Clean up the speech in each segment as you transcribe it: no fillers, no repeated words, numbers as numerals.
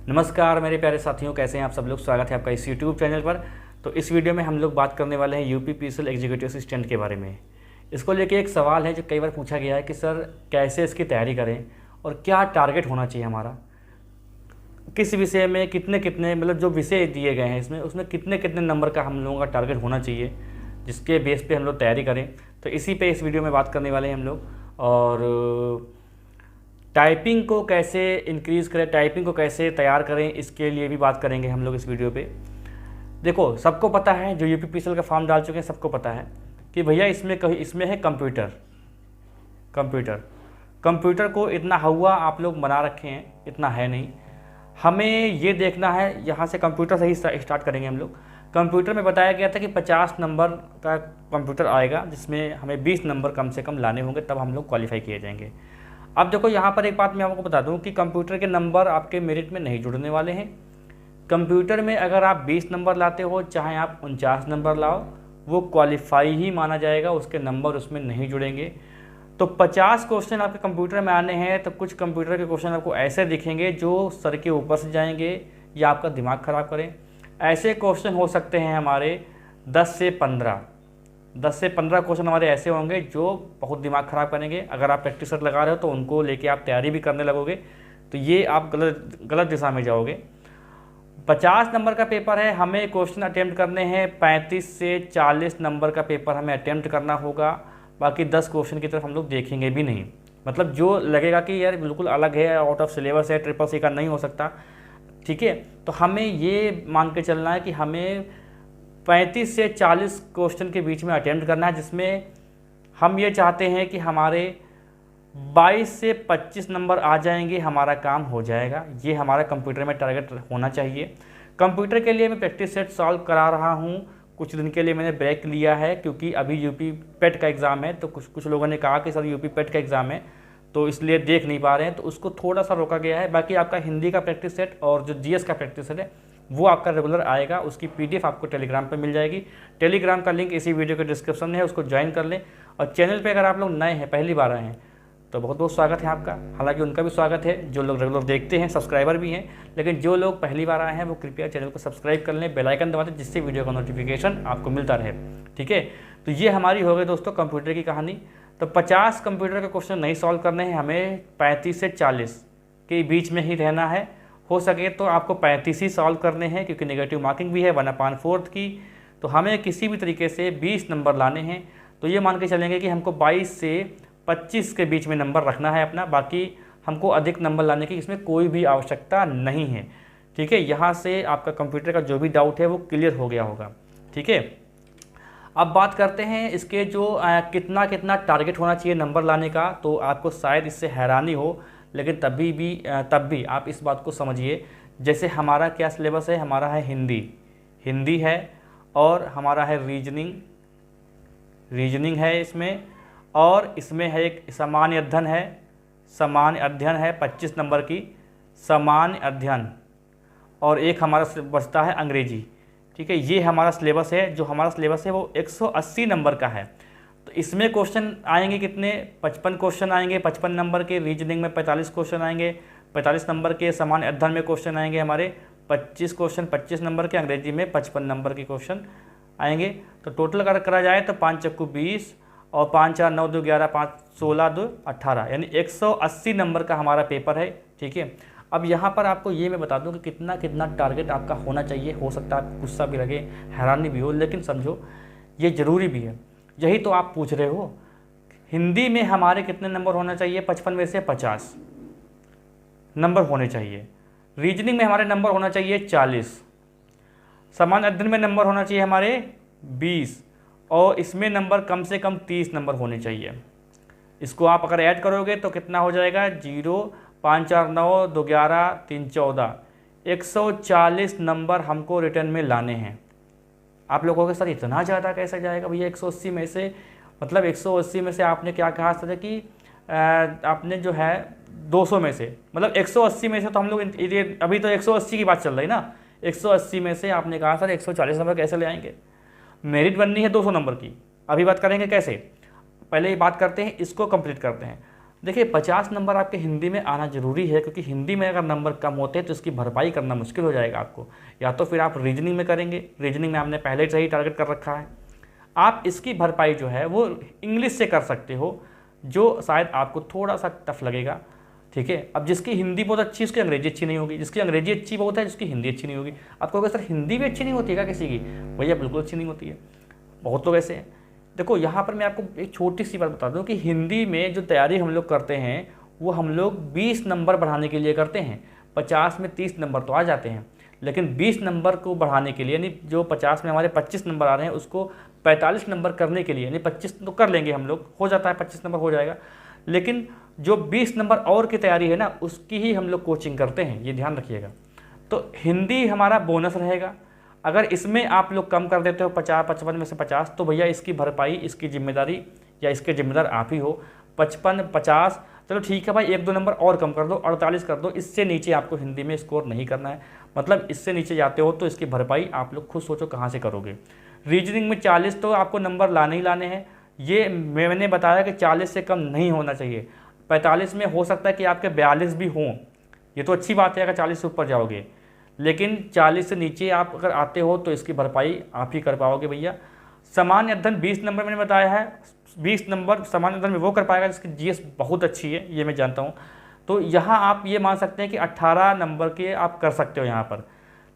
नमस्कार मेरे प्यारे साथियों, कैसे हैं आप सब लोग। स्वागत है आपका इस यूट्यूब चैनल पर। तो इस वीडियो में हम लोग बात करने वाले हैं यूपीपीएससी एग्जीक्यूटिव असिस्टेंट के बारे में। इसको लेके एक सवाल है जो कई बार पूछा गया है कि सर कैसे इसकी तैयारी करें और क्या टारगेट होना चाहिए हमारा, किस विषय में कितने कितने मतलब जो विषय दिए गए हैं इसमें उसमें कितने कितने नंबर का हम लोगों का टारगेट होना चाहिए जिसके बेस पे हम लोग तैयारी करें। तो इसी पे इस वीडियो में बात करने वाले हैं हम लोग। और टाइपिंग को कैसे इंक्रीज़ करें, टाइपिंग को कैसे तैयार करें, इसके लिए भी बात करेंगे हम लोग इस वीडियो पे। देखो, सबको पता है, जो यूपीपीएससी का फॉर्म डाल चुके हैं सबको पता है कि भैया इसमें है कंप्यूटर को इतना हुआ आप लोग बना रखे हैं, इतना है नहीं। हमें ये देखना है, यहाँ से कंप्यूटर से ही स्टार्ट करेंगे हम लोग। कंप्यूटर में बताया गया था कि 50 नंबर का कंप्यूटर आएगा जिसमें हमें 20 नंबर कम से कम लाने होंगे, तब हम लोग क्वालिफाई किए जाएंगे। अब देखो, यहाँ पर एक बात मैं आपको बता दूं कि कंप्यूटर के नंबर आपके मेरिट में नहीं जुड़ने वाले हैं। कंप्यूटर में अगर आप 20 नंबर लाते हो, चाहे आप 49 नंबर लाओ, वो क्वालिफाई ही माना जाएगा, उसके नंबर उसमें नहीं जुड़ेंगे। तो 50 क्वेश्चन आपके कंप्यूटर में आने हैं, तो कुछ कंप्यूटर के क्वेश्चन आपको ऐसे दिखेंगे जो सर के ऊपर से जाएंगे या आपका दिमाग ख़राब करें। ऐसे क्वेश्चन हो सकते हैं हमारे 10 से 15 क्वेश्चन हमारे ऐसे होंगे जो बहुत दिमाग ख़राब करेंगे। अगर आप प्रैक्टिस सेट लगा रहे हो तो उनको लेके आप तैयारी भी करने लगोगे तो ये आप गलत दिशा में जाओगे। 50 नंबर का पेपर है, हमें क्वेश्चन अटेम्प्ट करने हैं 35 से 40 नंबर का पेपर हमें अटेम्प्ट करना होगा। बाकी 10 क्वेश्चन की तरफ हम लोग देखेंगे भी नहीं। मतलब जो लगेगा कि यार बिल्कुल अलग है, आउट ऑफ सिलेबस है, CCC का नहीं हो सकता, ठीक है। तो हमें ये मान के चलना है कि हमें 35 से 40 क्वेश्चन के बीच में अटेम्प्ट करना है, जिसमें हम ये चाहते हैं कि हमारे 22 से 25 नंबर आ जाएंगे, हमारा काम हो जाएगा। ये हमारा कंप्यूटर में टारगेट होना चाहिए। कंप्यूटर के लिए मैं प्रैक्टिस सेट सॉल्व करा रहा हूँ। कुछ दिन के लिए मैंने ब्रेक लिया है क्योंकि अभी यूपी पेट का एग्ज़ाम है। तो कुछ लोगों ने कहा कि सर यूपी पेट का एग्ज़ाम है तो इसलिए देख नहीं पा रहे हैं, तो उसको थोड़ा सा रोका गया है। बाकी आपका हिंदी का प्रैक्टिस सेट और जो जीएस का प्रैक्टिस सेट है वो आपका रेगुलर आएगा। उसकी पीडीएफ आपको टेलीग्राम पर मिल जाएगी। टेलीग्राम का लिंक इसी वीडियो के डिस्क्रिप्शन में है, उसको ज्वाइन कर लें। और चैनल पे अगर आप लोग नए हैं, पहली बार आए हैं, तो बहुत बहुत स्वागत है आपका। हालांकि उनका भी स्वागत है जो लोग रेगुलर देखते हैं, सब्सक्राइबर भी हैं। लेकिन जो लोग पहली बार आए हैं वो कृपया चैनल को सब्सक्राइब कर लें, बेल आइकन दबा दें, जिससे वीडियो का नोटिफिकेशन आपको मिलता रहे, ठीक है। तो ये हमारी हो गई दोस्तों कंप्यूटर की कहानी। तो 50 कंप्यूटर के क्वेश्चन नहीं सॉल्व करने हैं, हमें 35 से 40 के बीच में ही रहना है। हो सके तो आपको 35 ही सॉल्व करने हैं क्योंकि नेगेटिव मार्किंग भी है 1/4 की। तो हमें किसी भी तरीके से 20 नंबर लाने हैं। तो ये मान के चलेंगे कि हमको 22 से 25 के बीच में नंबर रखना है अपना। बाकी हमको अधिक नंबर लाने की इसमें कोई भी आवश्यकता नहीं है, ठीक है। यहाँ से आपका कंप्यूटर का जो भी डाउट है वो क्लियर हो गया होगा, ठीक है। अब बात करते हैं इसके जो कितना टारगेट होना चाहिए नंबर लाने का। तो आपको शायद इससे हैरानी हो, लेकिन तब भी आप इस बात को समझिए। जैसे हमारा क्या सिलेबस है, हमारा है हिंदी है, और हमारा है रीजनिंग है इसमें, और इसमें है एक सामान्य अध्ययन है 25 नंबर की सामान्य अध्ययन, और एक हमारा बचता है अंग्रेजी, ठीक है। ये हमारा सिलेबस है। जो हमारा सिलेबस है वो 180 नंबर का है। तो इसमें क्वेश्चन आएंगे कितने, 55 क्वेश्चन आएंगे 55 नंबर के। रीजनिंग में 45 क्वेश्चन आएंगे 45 नंबर के। सामान्य अध्ययन में क्वेश्चन आएंगे हमारे 25 क्वेश्चन 25 नंबर के। अंग्रेजी में 55 नंबर के क्वेश्चन आएंगे। तो टोटल अगर करा जाए तो 5 चक्कू 20 और 5 4 9 2 11 5 16 2 18, यानी 180 नंबर का हमारा पेपर है, ठीक है। अब यहाँ पर आपको ये मैं बता दूं कि कितना टारगेट आपका होना चाहिए। हो सकता है आपको गुस्सा भी लगे, हैरानी भी हो, लेकिन समझो ये ज़रूरी भी है। यही तो आप पूछ रहे हो। हिंदी में हमारे कितने नंबर होना चाहिए, 55 में से 50 नंबर होने चाहिए। रीजनिंग में हमारे नंबर होना चाहिए 40। सामान्य अध्ययन में नंबर होना चाहिए हमारे 20, और इसमें नंबर कम से कम 30 नंबर होने चाहिए। इसको आप अगर ऐड करोगे तो कितना हो जाएगा, 0 5 4 9 2 11 3 14, 140 नंबर हमको रिटर्न में लाने हैं। आप लोगों के साथ इतना ज़्यादा कैसे जाएगा भैया 180 में से, मतलब 180 में से आपने क्या कहा था कि आपने जो है 200 में से, मतलब 180 में से तो हम लोग अभी तो 180 की बात चल रही ना। 180 में से आपने कहा सर 140 नंबर कैसे ले आएंगे, मेरिट बननी है 200 नंबर की। अभी बात करेंगे कैसे, पहले ये बात करते हैं, इसको कंप्लीट करते हैं। देखिए 50 नंबर आपके हिंदी में आना ज़रूरी है, क्योंकि हिंदी में अगर नंबर कम होते हैं तो इसकी भरपाई करना मुश्किल हो जाएगा आपको। या तो फिर आप रीजनिंग में करेंगे, रीजनिंग में आपने पहले से ही टारगेट कर रखा है। आप इसकी भरपाई जो है वो इंग्लिश से कर सकते हो, जो शायद आपको थोड़ा सा टफ लगेगा, ठीक है। अब जिसकी हिंदी बहुत अच्छी, उसकी अंग्रेजी अच्छी नहीं होगी, जिसकी अंग्रेजी अच्छी बहुत है, जिसकी हिंदी अच्छी नहीं होगी। आप कहोगे सर हिंदी भी अच्छी नहीं होती है क्या किसी की? भैया बिल्कुल अच्छी नहीं होती है, बहुत लोग ऐसे हैं। देखो यहाँ पर मैं आपको एक छोटी सी बात बता दूं कि हिंदी में जो तैयारी हम लोग करते हैं वो हम लोग 20 नंबर बढ़ाने के लिए करते हैं। 50 में 30 नंबर तो आ जाते हैं, लेकिन 20 नंबर को बढ़ाने के लिए, यानी जो 50 में हमारे 25 नंबर आ रहे हैं उसको 45 नंबर करने के लिए, यानी 25 तो कर लेंगे हम लोग, हो जाता है 25 नंबर हो जाएगा, लेकिन जो 20 नंबर और की तैयारी है ना उसकी ही हम लोग कोचिंग करते हैं, ये ध्यान रखिएगा। तो हिंदी हमारा बोनस रहेगा। अगर इसमें आप लोग कम कर देते हो 55 में से 50, तो भैया इसकी भरपाई, इसकी जिम्मेदारी या इसके जिम्मेदार आप ही हो। 55 50 चलो ठीक है भाई, 1-2 नंबर और कम कर दो, 48 कर दो, इससे नीचे आपको हिंदी में स्कोर नहीं करना है। मतलब इससे नीचे जाते हो तो इसकी भरपाई आप लोग खुद सोचो कहाँ से करोगे। रीजनिंग में 40 तो आपको नंबर लाने ही लाने हैं, ये मैंने बताया कि 40 से कम नहीं होना चाहिए। 45 में हो सकता है कि आपके 42 भी हों, ये तो अच्छी बात है अगर 40 से ऊपर जाओगे, लेकिन 40 से नीचे आप अगर आते हो तो इसकी भरपाई आप ही कर पाओगे भैया। सामान्य अध्ययन 20 नंबर मैंने बताया है, 20 नंबर सामान्य अध्ययन में वो कर पाएगा जिसकी जीएस बहुत अच्छी है, ये मैं जानता हूँ। तो यहाँ आप ये मान सकते हैं कि 18 नंबर के आप कर सकते हो यहाँ पर।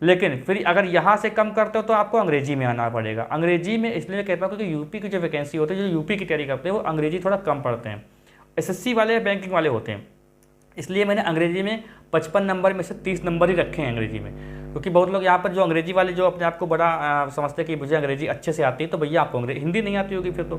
लेकिन फिर अगर यहाँ से कम करते हो तो आपको अंग्रेजी में आना पड़ेगा। अंग्रेजी में इसलिए मैं कहता हूँ क्योंकि यूपी की जो वैकेंसी होती है, जो यूपी की तैयारी करते हैं वो अंग्रेजी थोड़ा कम पढ़ते हैं, एसएससी वाले बैंकिंग वाले होते हैं, इसलिए मैंने अंग्रेजी में 55 नंबर में से 30 नंबर ही रखे हैं अंग्रेजी में। क्योंकि बहुत लोग यहाँ पर जो अंग्रेजी वाले जो अपने आप को बड़ा समझते हैं कि मुझे अंग्रेजी अच्छे से आती है, तो भैया आपको हिंदी नहीं आती होगी फिर तो।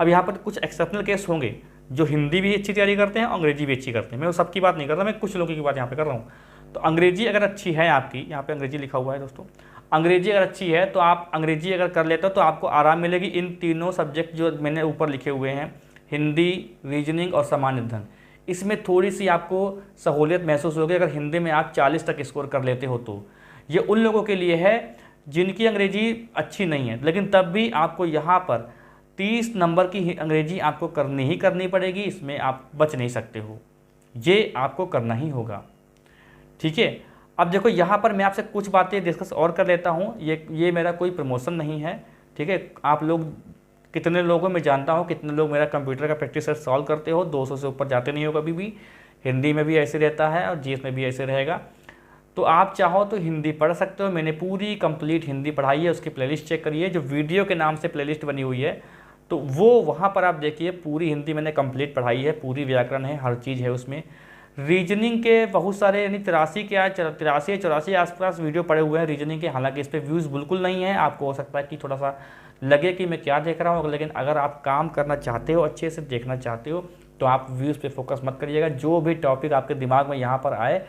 अब यहाँ पर कुछ एक्सेप्शनल केस होंगे जो हिंदी भी अच्छी तैयारी करते हैं, अंग्रेजी भी अच्छी करते हैं। मैं वो सबकी बात नहीं कर रहा, मैं कुछ लोगों की बात यहाँ पे कर रहा हूँ। तो अंग्रेजी अगर अच्छी है आपकी, यहाँ पे अंग्रेजी लिखा हुआ है दोस्तों, अंग्रेजी अगर अच्छी है तो आप अंग्रेजी अगर कर लेते हो तो आपको आराम मिलेगी। इन तीनों सब्जेक्ट जो मैंने ऊपर लिखे हुए हैं, हिंदी, रीजनिंग और सामान्य अध्ययन, इसमें थोड़ी सी आपको सहूलियत महसूस होगी अगर हिंदी में आप 40 तक स्कोर कर लेते हो तो। ये उन लोगों के लिए है जिनकी अंग्रेजी अच्छी नहीं है, लेकिन तब भी आपको यहाँ पर 30 नंबर की अंग्रेजी आपको करनी ही करनी पड़ेगी, इसमें आप बच नहीं सकते हो, ये आपको करना ही होगा, ठीक है। अब देखो यहाँ पर मैं आपसे कुछ बातें डिस्कस और कर लेता हूँ, ये मेरा कोई प्रमोशन नहीं है, ठीक है। आप लोग कितने लोगों में जानता हूँ, कितने लोग मेरा कंप्यूटर का प्रैक्टिस सेट सॉल्व करते हो, 200 से ऊपर जाते नहीं हो कभी भी। हिंदी में भी ऐसे रहता है और जीएस में भी ऐसे रहेगा। तो आप चाहो तो हिंदी पढ़ सकते हो, मैंने पूरी कंप्लीट हिंदी पढ़ाई है, उसकी प्लेलिस्ट चेक करिए, जो वीडियो के नाम से प्लेलिस्ट बनी हुई है, तो वो वहाँ पर आप देखिए, पूरी हिंदी मैंने कंप्लीट पढ़ाई है, पूरी व्याकरण है, हर चीज़ है उसमें। रीजनिंग के बहुत सारे, यानी 83 या 84 आसपास वीडियो पड़े हुए हैं रीजनिंग के, हालांकि इस पर व्यूज़ बिल्कुल नहीं है। आपको हो सकता है कि थोड़ा सा लगे कि मैं क्या देख रहा हूँ, लेकिन अगर आप काम करना चाहते हो, अच्छे से देखना चाहते हो, तो आप व्यूज़ पे फोकस मत करिएगा। जो भी टॉपिक आपके दिमाग में यहाँ पर आए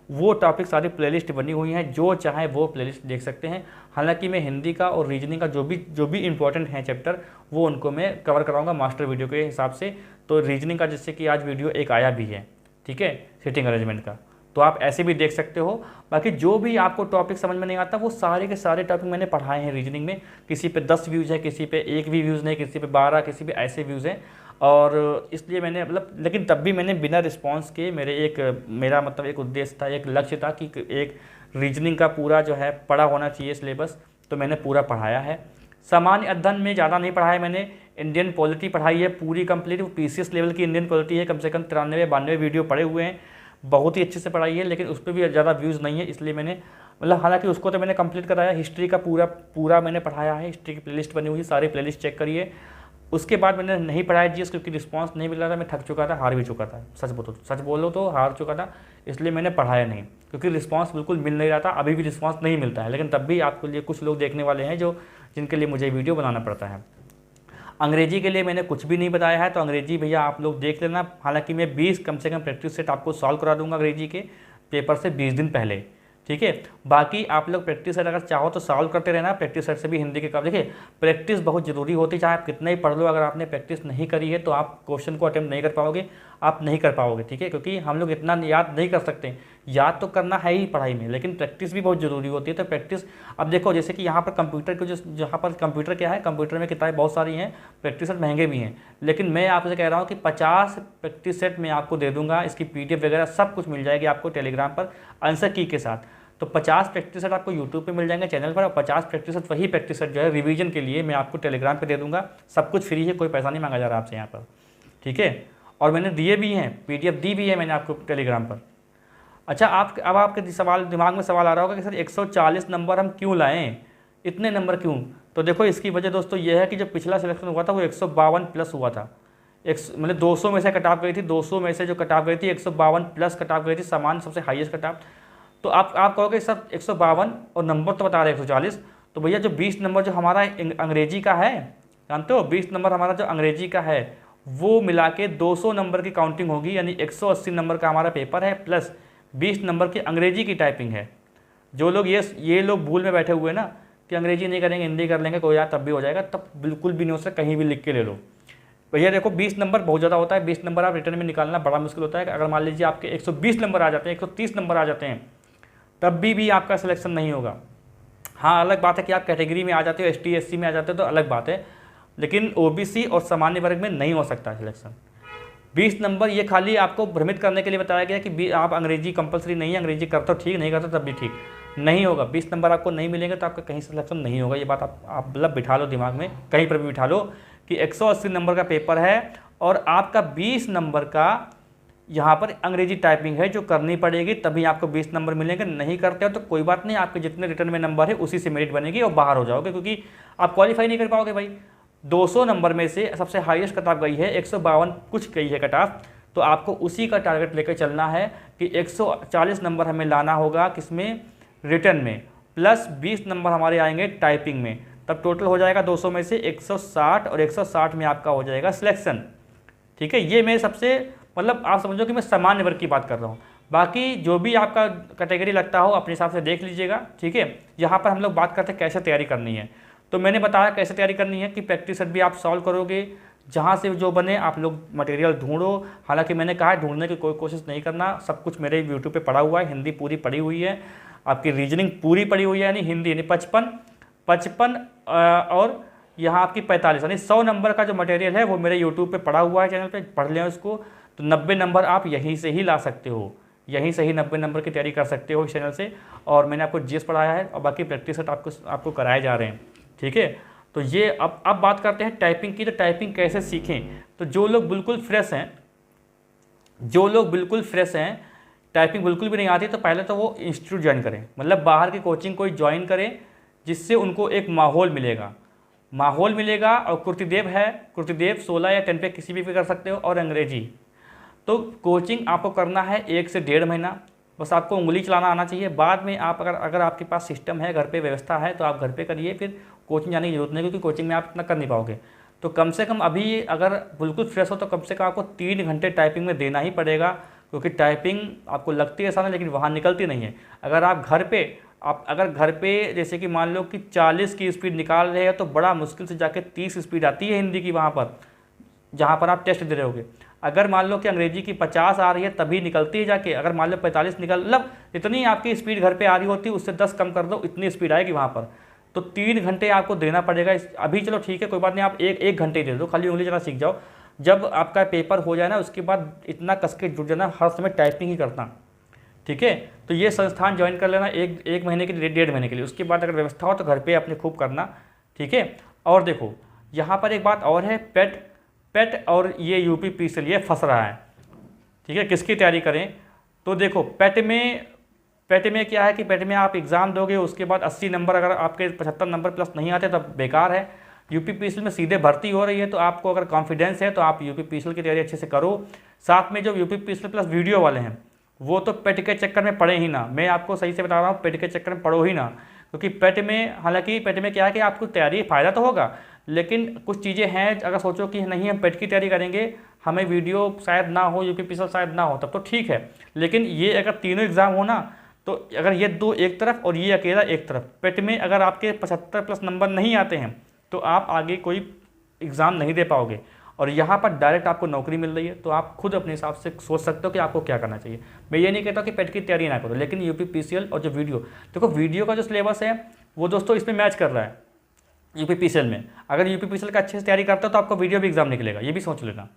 वो टॉपिक सारी प्लेलिस्ट बनी हुई हैं, जो चाहे वो प्लेलिस्ट देख सकते हैं। हालांकि मैं हिंदी का और रीजनिंग का जो भी इंपॉर्टेंट हैं चैप्टर, वो उनको मैं कवर कराऊंगा मास्टर वीडियो के हिसाब से। तो रीजनिंग का जैसे कि आज वीडियो एक आया भी है, ठीक है, सिटिंग अरेंजमेंट का, तो आप ऐसे भी देख सकते हो। बाकी जो भी आपको टॉपिक समझ में नहीं आता, वो सारे के सारे टॉपिक मैंने पढ़ाए हैं रीजनिंग में। किसी पे 10 व्यूज़ है, किसी पे 1 भी व्यूज़ नहीं, किसी पे 12, किसी पे ऐसे व्यूज़ हैं। और इसलिए मैंने मतलब, लेकिन तब भी मैंने बिना रिस्पांस के, मेरा मतलब एक उद्देश्य था, एक लक्ष्य था कि एक रीजनिंग का पूरा जो है पढ़ा होना चाहिए सिलेबस, तो मैंने पूरा पढ़ाया है। सामान्य अध्ययन में ज़्यादा नहीं पढ़ाया मैंने, इंडियन पॉलिटी पढ़ाई है पूरी कंप्लीट, वो पीसीएस लेवल की इंडियन पॉलिटी है, कम से कम 93-92 वीडियो पढ़े हुए हैं, बहुत ही अच्छे से पढ़ाई है, लेकिन उस पर भी ज़्यादा व्यूज़ नहीं है, इसलिए मैंने मतलब, हालांकि उसको तो मैंने कंप्लीट कराया। हिस्ट्री का पूरा मैंने पढ़ाया है, हिस्ट्री की प्लेलिस्ट बनी हुई है, सारी प्लेलिस्ट चेक करिए। उसके बाद मैंने नहीं पढ़ाया जीएस, क्योंकि रिस्पांस नहीं मिल रहा था, मैं थक चुका था, हार भी चुका था, सच बोलो तो हार चुका था, इसलिए मैंने पढ़ाया नहीं, क्योंकि रिस्पांस बिल्कुल मिल नहीं रहा था। अभी भी रिस्पांस नहीं मिलता है, लेकिन तब भी आपके लिए कुछ लोग देखने वाले हैं जिनके लिए मुझे वीडियो बनाना पड़ता है। अंग्रेजी के लिए मैंने कुछ भी नहीं बताया है, तो अंग्रेजी भैया आप लोग देख लेना। हालांकि मैं 20 कम से कम प्रैक्टिस सेट आपको सॉल्व करा दूंगा अंग्रेजी के पेपर से 20 दिन पहले, ठीक है। बाकी आप लोग प्रैक्टिस सेट अगर चाहो तो सॉल्व करते रहना, प्रैक्टिस सेट से भी हिंदी के काम। देखिए प्रैक्टिस बहुत ज़रूरी होती है, चाहे आप कितना ही पढ़ लो, अगर आपने प्रैक्टिस नहीं करी है तो आप क्वेश्चन को अटेम्प्ट नहीं कर पाओगे, आप नहीं कर पाओगे, ठीक है। क्योंकि हम लोग इतना याद नहीं कर सकते याद तो करना है ही पढ़ाई में, लेकिन प्रैक्टिस भी बहुत ज़रूरी होती है। तो प्रैक्टिस, अब देखो जैसे कि यहाँ पर कंप्यूटर को, जो जहाँ पर कंप्यूटर क्या है, कंप्यूटर में किताबें बहुत सारी हैं, प्रैक्टिस सेट महंगे भी हैं, लेकिन मैं आपसे कह रहा हूँ कि 50 प्रैक्टिस सेट मैं आपको दे दूँगा, इसकी PDF वगैरह सब कुछ मिल जाएगी आपको टेलीग्राम पर आंसर की के साथ। तो 50 प्रैक्टिस सेट आपको यूट्यूब पे मिल जाएंगे चैनल पर, और 50 प्रैक्टिस सेट, वही प्रैक्टिस सेट जो है रिवीजन के लिए मैं आपको टेलीग्राम पे दे दूंगा। सब कुछ फ्री है, कोई पैसा नहीं मांगा जा रहा आपसे यहाँ पर, ठीक है। और मैंने दिए भी हैं, PDF दी भी है मैंने आपको टेलीग्राम पर। अच्छा, अब आपके दिमाग में सवाल आ रहा होगा कि सर 140 नंबर हम क्यों लाएँ, इतने नंबर क्यों? तो देखो इसकी वजह दोस्तों ये है कि जो पिछला सिलेक्शन हुआ था वो 152 प्लस हुआ था। मतलब 200 में से कट ऑफ गई थी, 200 में से जो कट ऑफ गई थी 152 प्लस कट ऑफ गई थी, सामान्य सबसे हाईएस्ट कट ऑफ। तो आप कहोगे सर 152 और नंबर तो बता रहे 140, तो भैया जो 20 नंबर जो हमारा अंग्रेजी का है, जानते हो 20 नंबर हमारा जो अंग्रेजी का है वो मिला के 200 नंबर की काउंटिंग होगी, यानी 180 नंबर का हमारा पेपर है, प्लस 20 नंबर की अंग्रेजी की टाइपिंग है। जो लोग ये लोग भूल में बैठे हुए ना कि अंग्रेजी नहीं करेंगे हिंदी कर लेंगे, कोई यार तब भी हो जाएगा, तब बिल्कुल भी नहीं हो सकता, कहीं भी लिख के ले लो भैया। देखो 20 नंबर बहुत ज़्यादा होता है, 20 नंबर आप रिटर्न में निकालना बड़ा मुश्किल होता है। अगर मान लीजिए आपके 120 नंबर आ जाते हैं, 130 नंबर आ जाते हैं, तब भी आपका सिलेक्शन नहीं होगा। हाँ, अलग बात है कि आप कैटेगरी में आ जाते हो, ST SC में आ जाते हो तो अलग बात है, लेकिन OBC और सामान्य वर्ग में नहीं हो सकता सिलेक्शन। 20 नंबर ये खाली आपको भ्रमित करने के लिए बताया गया कि आप अंग्रेजी कंपलसरी नहीं है, अंग्रेजी करते हो ठीक, नहीं करते तब भी ठीक, नहीं होगा। 20 नंबर आपको नहीं मिलेंगे तो आपका कहीं सिलेक्शन नहीं होगा। ये बात आप मतलब बिठा लो दिमाग में, कहीं पर भी बिठा लो कि 180 नंबर का पेपर है और आपका 20 नंबर का यहाँ पर अंग्रेजी टाइपिंग है जो करनी पड़ेगी, तभी आपको 20 नंबर मिलेंगे। नहीं करते हो तो कोई बात नहीं, आपके जितने रिटर्न में नंबर है उसी से मेरिट बनेगी और बाहर हो जाओगे, क्योंकि आप क्वालिफाई नहीं कर पाओगे भाई। 200 नंबर में से सबसे हाईएस्ट कट ऑफ गई है, 152 कुछ गई है कट ऑफ, तो आपको उसी का टारगेट लेकर चलना है कि 140 नंबर हमें लाना होगा, किसमें, रिटर्न में, प्लस 20 नंबर हमारे आएंगे टाइपिंग में, तब टोटल हो जाएगा 200 में से 160, और 160 में आपका हो जाएगा सिलेक्शन, ठीक है। ये मेरे सबसे मतलब आप समझो कि मैं सामान्य वर्ग की बात कर रहा हूँ। बाकी जो भी आपका कैटेगरी लगता हो अपने हिसाब से देख लीजिएगा, ठीक है। यहाँ पर हम लोग बात करते हैं कैसे तैयारी करनी है, तो मैंने बताया कैसे तैयारी करनी है कि प्रैक्टिस सेट भी आप सॉल्व करोगे, जहाँ से जो बने आप लोग मटेरियल ढूंढो। हालांकि मैंने कहा है ढूंढने की कोई कोशिश नहीं करना, सब कुछ मेरे यूट्यूब पे पढ़ा हुआ है, हिंदी पूरी पढ़ी हुई है, आपकी रीजनिंग पूरी पढ़ी हुई है, यानी हिंदी यानी 55 और यहाँ आपकी 45, यानी 100 नंबर का जो मटेरियल है वो मेरे यूट्यूब पे पढ़ा हुआ है, चैनल पे पढ़ लें उसको। तो 90 नंबर आप यहीं से ही ला सकते हो, यहीं से ही 90 नंबर की तैयारी कर सकते हो इस चैनल से। और मैंने आपको GS पढ़ाया है और बाकी प्रैक्टिस सेट आपको कराए जा रहे हैं, ठीक है। तो ये अब बात करते हैं टाइपिंग की। तो टाइपिंग कैसे सीखें, तो जो लोग बिल्कुल फ्रेश हैं, टाइपिंग बिल्कुल भी नहीं आती, तो पहले तो वो इंस्टीट्यूट ज्वाइन करें, मतलब बाहर की कोचिंग कोई ज्वाइन करें, जिससे उनको एक माहौल मिलेगा। और कुर्तिदेव 16 या 10 पे किसी भी कर सकते हो, और अंग्रेजी। तो कोचिंग आपको करना है 1 से 1.5 महीना, बस आपको उंगली चलाना आना चाहिए। बाद में आप अगर आपके पास सिस्टम है, घर पे व्यवस्था है, तो आप घर पे करिए, फिर कोचिंग जाने की जरूरत नहीं, क्योंकि कोचिंग में आप इतना कर नहीं पाओगे। तो कम से कम अभी अगर बिल्कुल फ्रेश हो तो कम से कम आपको 3 घंटे टाइपिंग में देना ही पड़ेगा, क्योंकि टाइपिंग आपको लगती है आसान है लेकिन वहाँ निकलती नहीं है। अगर घर पे जैसे कि मान लो कि 40 की स्पीड निकाल रहे हो, तो बड़ा मुश्किल से जाके 30 स्पीड आती है हिंदी की वहाँ पर, जहाँ पर आप टेस्ट दे रहे होगे। अगर मान लो कि अंग्रेजी की 50 आ रही है तभी निकलती है जाके, अगर मान लो 45 मतलब इतनी आपकी स्पीड घर पे आ रही होती है, उससे 10 कम कर दो, इतनी स्पीड आएगी वहाँ पर। तो 3 घंटे आपको देना पड़ेगा। अभी चलो ठीक है, कोई बात नहीं, आप एक घंटे दे दो, खाली उंगली चलाना सीख जाओ। जब आपका पेपर हो जाए ना, उसके बाद इतना कस के जुट जाना, हर समय टाइपिंग ही करना, ठीक है। तो ये संस्थान ज्वाइन कर लेना एक महीने के लिए, 1.5 महीने के लिए। उसके बाद अगर व्यवस्था हो तो घर पे अपने खूब करना, ठीक है। और देखो यहाँ पर एक बात और है, पेट और ये UPPCL ये फंस रहा है, ठीक है। किसकी तैयारी करें, तो देखो पेट में क्या है कि पेट में आप एग्ज़ाम दोगे, उसके बाद 80 नंबर, अगर आपके 75 नंबर प्लस नहीं आते तब बेकार है। UPPCL में सीधे भर्ती हो रही है, तो आपको अगर कॉन्फिडेंस है तो आप UPPCL की तैयारी अच्छे से करो। साथ में जो UPPCL प्लस वीडियो वाले हैं, वो तो पेट के चक्कर में पड़े ही ना, मैं आपको सही से बता रहा हूँ, पेट के चक्कर में पढ़ो ही ना। क्योंकि पेट में, हालांकि पेट में क्या है कि आपको तैयारी फ़ायदा तो होगा, लेकिन कुछ चीज़ें हैं, अगर सोचो कि नहीं हम पेट की तैयारी करेंगे, हमें वीडियो शायद ना हो, UPPCL शायद ना हो, तब तो ठीक है। लेकिन ये अगर तीनों एग्ज़ाम हो ना, तो अगर ये 2 एक तरफ और ये अकेला एक तरफ, पेट में अगर आपके 75 प्लस नंबर नहीं आते हैं तो आप आगे कोई एग्ज़ाम नहीं दे पाओगे। और यहाँ पर डायरेक्ट आपको नौकरी मिल रही है, तो आप खुद अपने हिसाब से सोच सकते हो कि आपको क्या करना चाहिए। मैं ये नहीं कहता कि पेट की तैयारी ना करो, लेकिन यूपीपीसीएल और जो वीडियो, देखो वीडियो का जो सिलेबस है वो दोस्तों इसमें मैच कर रहा है यूपीपीसीएल में। अगर यूपीपीसीएल का अच्छे से तैयारी करते हो तो आपको वीडियो भी एग्जाम निकलेगा, ये भी सोच लेना।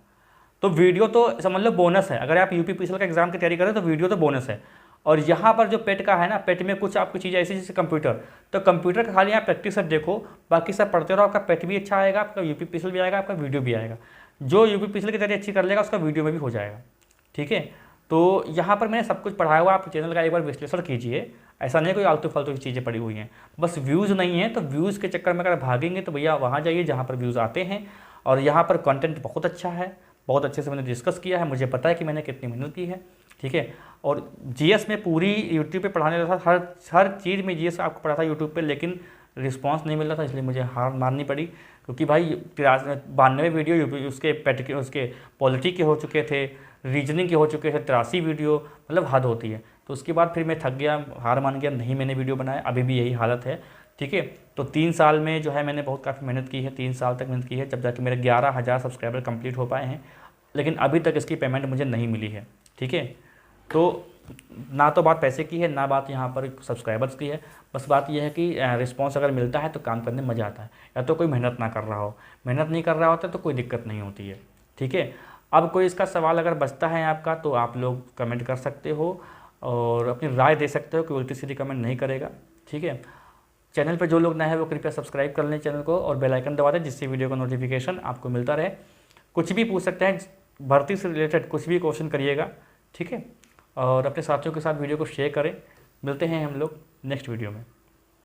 तो वीडियो तो समझ लो बोनस है, अगर आप यूपीपीसीएल का एग्जाम की तैयारी करें तो वीडियो तो बोनस है। और यहाँ पर जो पेट का है ना, पेट में कुछ आपकी चीज़ ऐसी जैसे कंप्यूटर, तो कंप्यूटर का खाली यहाँ प्रैक्टिस सब देखो, बाकी सब पढ़ते रहो, आपका पेट भी अच्छा आएगा, आपका यूपीपीसीएल भी आएगा, आपका वीडियो भी आएगा। जो यूपीपीसीएल की तैयारी अच्छी कर लेगा उसका वीडियो में भी हो जाएगा, ठीक है। तो यहाँ पर मैंने सब कुछ पढ़ाया हुआ, आप चैनल का एक बार विश्लेषण कीजिए। ऐसा नहीं कोई आलतू फालतू की चीज़ें पड़ी हुई हैं, बस व्यूज़ नहीं है तो व्यूज़ के चक्कर में अगर भागेंगे तो भैया वहाँ जाइए जहाँ पर व्यूज़ आते हैं। और यहाँ पर कंटेंट बहुत अच्छा है, बहुत अच्छे से मैंने डिस्कस किया है, मुझे पता है कि मैंने कितनी मेहनत की है, ठीक है। और जीएस में पूरी यूट्यूब पे पढ़ाने लगा था, हर चीज़ में जीएस आपको पढ़ा था यूट्यूब पे, लेकिन रिस्पांस नहीं मिल रहा था, इसलिए मुझे हार माननी पड़ी। क्योंकि भाई 92 वीडियो उसके पॉलिटी के हो चुके थे, रीजनिंग के हो चुके थे 83 वीडियो, मतलब हद होती है। तो उसके बाद फिर मैं थक गया, हार मान गया, नहीं मैंने वीडियो बनाया, अभी भी यही हालत है, ठीक है। तो 3 साल में जो है मैंने बहुत काफ़ी मेहनत की है, 3 साल तक मेहनत की है, जब जाके मेरे 11,000 सब्सक्राइबर कंप्लीट हो पाए हैं, लेकिन अभी तक इसकी पेमेंट मुझे नहीं मिली है, ठीक है। तो ना तो बात पैसे की है, ना बात यहाँ पर सब्सक्राइबर्स की है, बस बात यह है कि रिस्पांस अगर मिलता है तो काम करने में मज़ा आता है। या तो कोई मेहनत ना कर रहा हो, मेहनत नहीं कर रहा होता तो कोई दिक्कत नहीं होती है, ठीक है। अब कोई इसका सवाल अगर बचता है आपका तो आप लोग कमेंट कर सकते हो और अपनी राय दे सकते हो, कोई उल्टी सीधी कमेंट नहीं करेगा, ठीक है। चैनल पर जो लोग नए हैं वो कृपया सब्सक्राइब कर लें चैनल को और बेल आइकन दबा दें, जिससे वीडियो का नोटिफिकेशन आपको मिलता रहे। कुछ भी पूछ सकते हैं, भर्ती से रिलेटेड कुछ भी क्वेश्चन करिएगा, ठीक है। और अपने साथियों के साथ वीडियो को शेयर करें। मिलते हैं हम लोग नेक्स्ट वीडियो में।